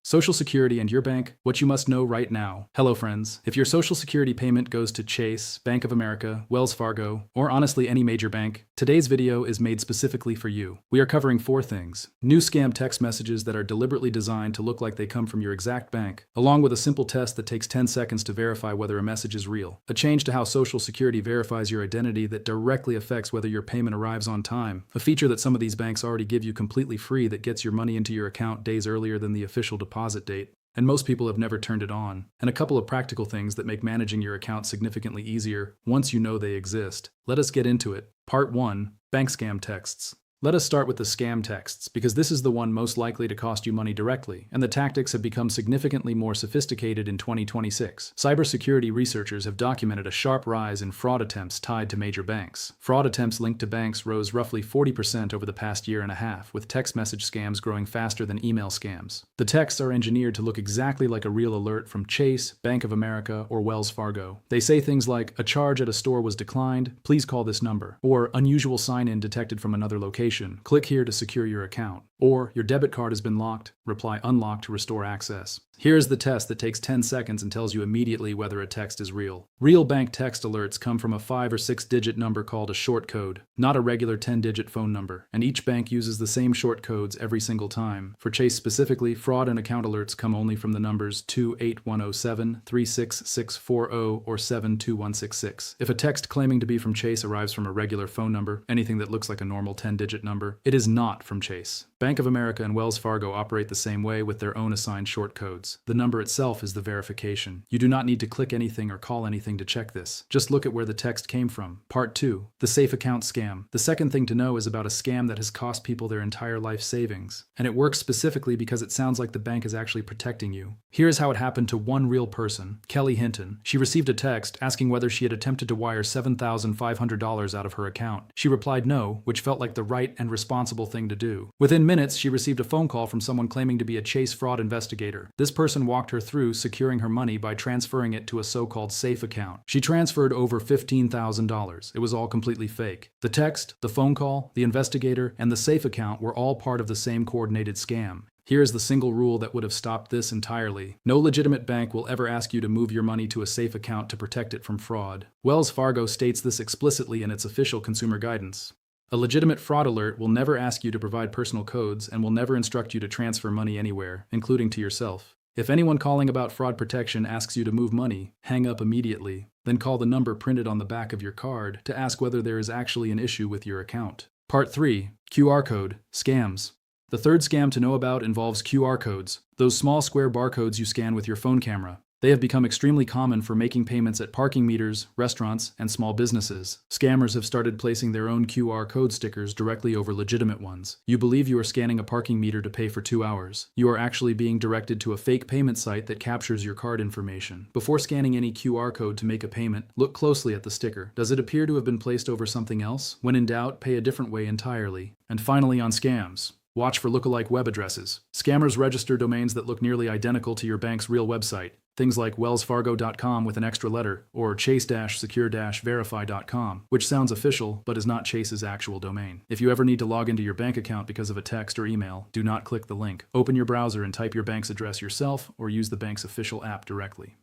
Social Security and your bank, what you must know right now. Hello friends, if your Social Security payment goes to Chase, Bank of America, Wells Fargo, or honestly any major bank, today's video is made specifically for you. We are covering 4 things. New scam text messages that are deliberately designed to look like they come from your exact bank, along with a simple test that takes 10 seconds to verify whether a message is real. A change to how Social Security verifies your identity that directly affects whether your payment arrives on time. A feature that some of these banks already give you completely free that gets your money into your account days earlier than the official deposit date, and most people have never turned it on. And a couple of practical things that make managing your account significantly easier once you know they exist. Let us get into it. Part 1. Bank scam texts. Let us start with the scam texts, because this is the one most likely to cost you money directly, and the tactics have become significantly more sophisticated in 2026. Cybersecurity researchers have documented a sharp rise in fraud attempts tied to major banks. Fraud attempts linked to banks rose roughly 40% over the past year and a half, with text message scams growing faster than email scams. The texts are engineered to look exactly like a real alert from Chase, Bank of America, or Wells Fargo. They say things like, "A charge at a store was declined, please call this number," or "Unusual sign-in detected from another location. Click here to secure your account." Or, "Your debit card has been locked. Reply unlocked to restore access." Here is the test that takes 10 seconds and tells you immediately whether a text is real. Real bank text alerts come from a 5 or 6-digit number called a short code, not a regular 10-digit phone number, and each bank uses the same short codes every single time. For Chase specifically, fraud and account alerts come only from the numbers 28107, 36640, or 72166. If a text claiming to be from Chase arrives from a regular phone number, anything that looks like a normal 10-digit number, it is not from Chase. Bank of America and Wells Fargo operate the same way with their own assigned short codes. The number itself is the verification. You do not need to click anything or call anything to check this. Just look at where the text came from. Part 2. The safe account scam. The second thing to know is about a scam that has cost people their entire life savings. And it works specifically because it sounds like the bank is actually protecting you. Here's how it happened to one real person, Kelly Hinton. She received a text asking whether she had attempted to wire $7,500 out of her account. She replied no, which felt like the right and responsible thing to do. Within minutes, she received a phone call from someone claiming to be a Chase fraud investigator. This person walked her through securing her money by transferring it to a so-called safe account. She transferred over $15,000. It was all completely fake. The text, the phone call, the investigator, and the safe account were all part of the same coordinated scam. Here is the single rule that would have stopped this entirely. No legitimate bank will ever ask you to move your money to a safe account to protect it from fraud. Wells Fargo states this explicitly in its official consumer guidance. A legitimate fraud alert will never ask you to provide personal codes and will never instruct you to transfer money anywhere, including to yourself. If anyone calling about fraud protection asks you to move money, hang up immediately. Then call the number printed on the back of your card to ask whether there is actually an issue with your account. Part 3. QR code scams. The third scam to know about involves QR codes, those small square barcodes you scan with your phone camera. They have become extremely common for making payments at parking meters, restaurants, and small businesses. Scammers have started placing their own QR code stickers directly over legitimate ones. You believe you are scanning a parking meter to pay for 2 hours. You are actually being directed to a fake payment site that captures your card information. Before scanning any QR code to make a payment, look closely at the sticker. Does it appear to have been placed over something else? When in doubt, pay a different way entirely. And finally, on scams. Watch for lookalike web addresses. Scammers register domains that look nearly identical to your bank's real website. Things like wellsfargo.com with an extra letter, or chase-secure-verify.com, which sounds official but is not Chase's actual domain. If you ever need to log into your bank account because of a text or email, do not click the link. Open your browser and type your bank's address yourself, or use the bank's official app directly.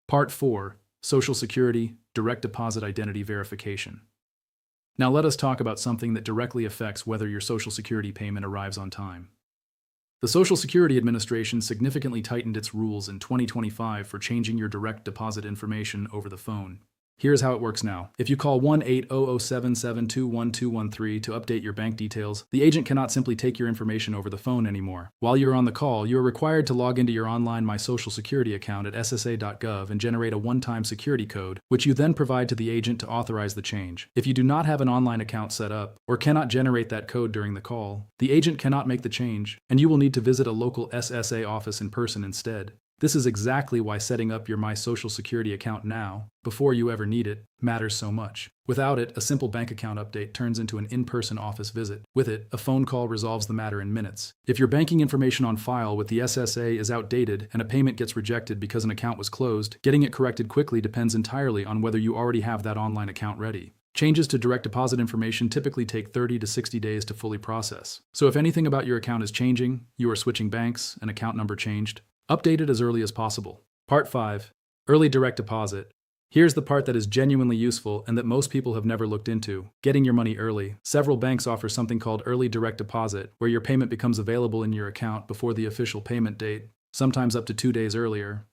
Part 4. Social Security Direct Deposit Identity Verification. Now let us talk about something that directly affects whether your Social Security payment arrives on time. The Social Security Administration significantly tightened its rules in 2025 for changing your direct deposit information over the phone. Here's how it works now. If you call 1-800-772-1213 to update your bank details, the agent cannot simply take your information over the phone anymore. While you're on the call, you are required to log into your online My Social Security account at ssa.gov and generate a one-time security code, which you then provide to the agent to authorize the change. If you do not have an online account set up, or cannot generate that code during the call, the agent cannot make the change, and you will need to visit a local SSA office in person instead. This is exactly why setting up your My Social Security account now, before you ever need it, matters so much. Without it, a simple bank account update turns into an in-person office visit. With it, a phone call resolves the matter in minutes. If your banking information on file with the SSA is outdated and a payment gets rejected because an account was closed, getting it corrected quickly depends entirely on whether you already have that online account ready. Changes to direct deposit information typically take 30 to 60 days to fully process. So if anything about your account is changing, you are switching banks, an account number changed, update it as early as possible. Part 5. Early direct deposit. Here's the part that is genuinely useful and that most people have never looked into: getting your money early. Several banks offer something called early direct deposit, where your payment becomes available in your account before the official payment date, sometimes up to 2 days earlier,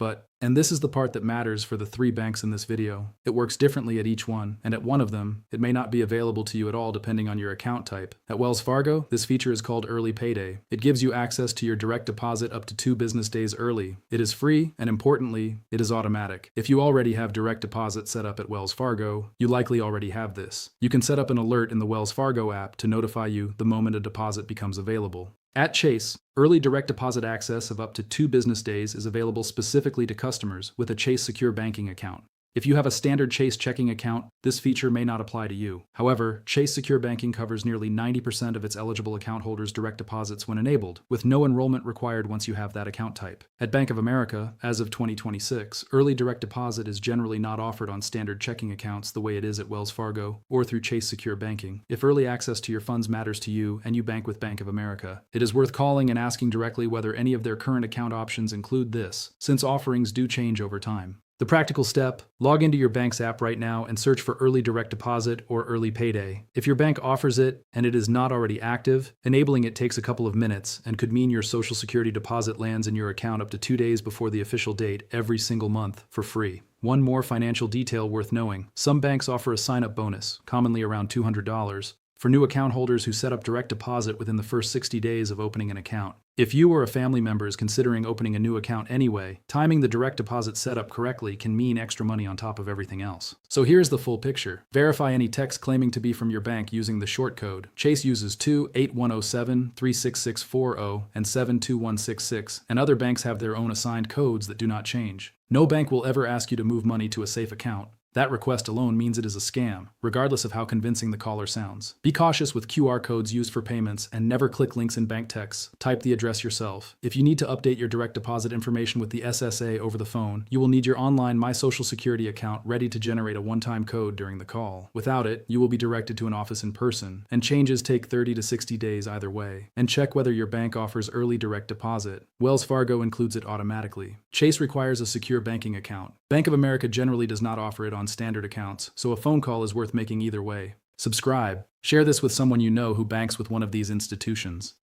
and this is the part that matters for the 3 banks in this video. It works differently at each one, and at one of them, it may not be available to you at all depending on your account type. At Wells Fargo, this feature is called Early Payday. It gives you access to your direct deposit up to 2 business days early. It is free, and importantly, it is automatic. If you already have direct deposit set up at Wells Fargo, you likely already have this. You can set up an alert in the Wells Fargo app to notify you the moment a deposit becomes available. At Chase, early direct deposit access of up to 2 business days is available specifically to customers with a Chase Secure Banking account. If you have a standard Chase checking account, this feature may not apply to you. However, Chase Secure Banking covers nearly 90% of its eligible account holders' direct deposits when enabled, with no enrollment required once you have that account type. At Bank of America, as of 2026, early direct deposit is generally not offered on standard checking accounts the way it is at Wells Fargo or through Chase Secure Banking. If early access to your funds matters to you and you bank with Bank of America, it is worth calling and asking directly whether any of their current account options include this, since offerings do change over time. The practical step: log into your bank's app right now and search for early direct deposit or early payday. If your bank offers it and it is not already active, enabling it takes a couple of minutes and could mean your Social Security deposit lands in your account up to 2 days before the official date every single month for free. One more financial detail worth knowing: some banks offer a sign-up bonus, commonly around $200, for new account holders who set up direct deposit within the first 60 days of opening an account. If you or a family member is considering opening a new account anyway, timing the direct deposit setup correctly can mean extra money on top of everything else. So here's the full picture. Verify any text claiming to be from your bank using the short code. Chase uses 28107, 36640, and 72166, and other banks have their own assigned codes that do not change. No bank will ever ask you to move money to a safe account. That request alone means it is a scam, regardless of how convincing the caller sounds. Be cautious with QR codes used for payments and never click links in bank texts. Type the address yourself. If you need to update your direct deposit information with the SSA over the phone, you will need your online My Social Security account ready to generate a one-time code during the call. Without it, you will be directed to an office in person, and changes take 30 to 60 days either way. And check whether your bank offers early direct deposit. Wells Fargo includes it automatically. Chase requires a secure banking account. Bank of America generally does not offer it on standard accounts, so a phone call is worth making either way. Subscribe. Share this with someone you know who banks with one of these institutions.